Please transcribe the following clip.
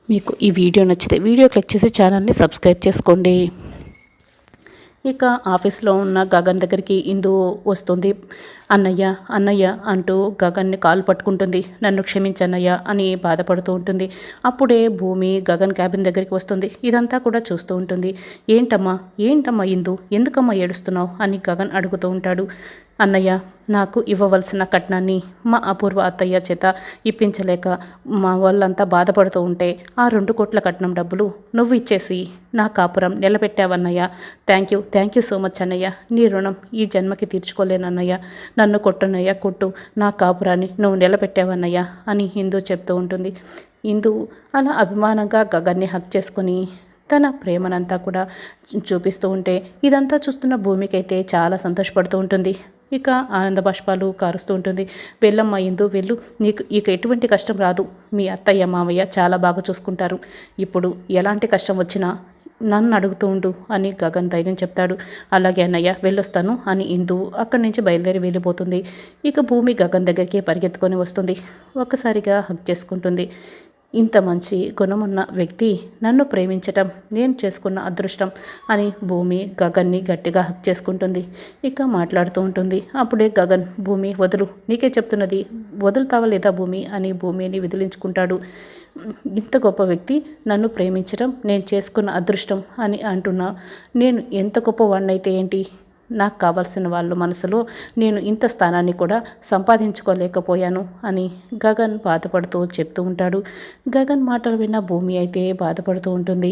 మీకు ఈ వీడియో నచ్చితే వీడియో క్లిక్ చేసి ఛానల్ని సబ్స్క్రైబ్ చేసుకోండి. ఇక ఆఫీస్లో ఉన్న గగన్ దగ్గరికి ఇందు వస్తుంది. అన్నయ్య అన్నయ్య అంటూ గగన్ని కాలు పట్టుకుంటుంది. నన్ను క్షమించన్నయ్య అని బాధపడుతూ ఉంటుంది. అప్పుడే భూమి గగన్ క్యాబిన్ దగ్గరికి వస్తుంది. ఇదంతా కూడా చూస్తూ ఉంటుంది. ఏంటమ్మా ఇందు, ఎందుకమ్మా ఏడుస్తున్నావు అని గగన్ అడుగుతూ ఉంటాడు. అన్నయ్య, నాకు ఇవ్వవలసిన కట్నాన్ని మా అపూర్వ అత్తయ్య చేత ఇప్పించలేక మా వాళ్ళంతా బాధపడుతూ ఉంటే ఆ 2 కోట్ల కట్నం డబ్బులు నువ్వు ఇచ్చేసి నా కాపురం నిలబెట్టావన్నయ్య. థ్యాంక్ యూ సో మచ్ అన్నయ్య. నీ రుణం ఈ జన్మకి తీర్చుకోలేనన్నయ్య. నన్ను కొట్టునయ్య, కొట్టు, నా కాపురాన్ని నువ్వు నిలబెట్టావన్నయ్య అని హిందూ చెప్తూ ఉంటుంది. హిందూ అలా అభిమానంగా గగన్ని హక్ చేసుకొని తన ప్రేమనంతా కూడా చూపిస్తూ ఉంటే ఇదంతా చూస్తున్న భూమికైతే చాలా సంతోషపడుతూ ఉంటుంది. ఇక ఆనంద బాష్పాలు కారుస్తూ ఉంటుంది. వెళ్ళమ్మా ఇందు, వెళ్ళు, నీకు ఇక ఎటువంటి కష్టం రాదు. మీ అత్తయ్య మామయ్య చాలా బాగా చూసుకుంటారు. ఇప్పుడు ఎలాంటి కష్టం వచ్చినా నన్ను అడుగుతూ ఉండు అని గగన్ ధైర్యం చెప్తాడు. అలాగే అన్నయ్య, వెళ్ళొస్తాను అని ఇందు అక్కడి నుంచి బయలుదేరి వెళ్ళిపోతుంది. ఇక భూమి గగన్ దగ్గరికి పరిగెత్తుకొని వస్తుంది. ఒక్కసారిగా హక్ చేసుకుంటుంది. ఇంత మంచి గుణమున్న వ్యక్తి నన్ను ప్రేమించటం నేను చేసుకున్న అదృష్టం అని భూమి గగన్ని గట్టిగా హక్ చేసుకుంటుంది. ఇక మాట్లాడుతూ ఉంటుంది. అప్పుడే గగన్, భూమి వదులు, నీకే చెప్తున్నది, వదులుతావా లేదా భూమి అని భూమిని విదిలించుకుంటాడు. ఇంత గొప్ప వ్యక్తి నన్ను ప్రేమించడం నేను చేసుకున్న అదృష్టం అని అంటున్నా. నేను ఎంత గొప్పవాడినైతే ఏంటి, నాకు కావాల్సిన వాళ్ళ మనసులో నేను ఇంత స్థానాన్ని కూడా సంపాదించుకోలేకపోయాను అని గగన్ బాధపడుతూ చెప్తూ ఉంటాడు. గగన్ మాటలు విన్న భూమి అయితే బాధపడుతూ ఉంటుంది.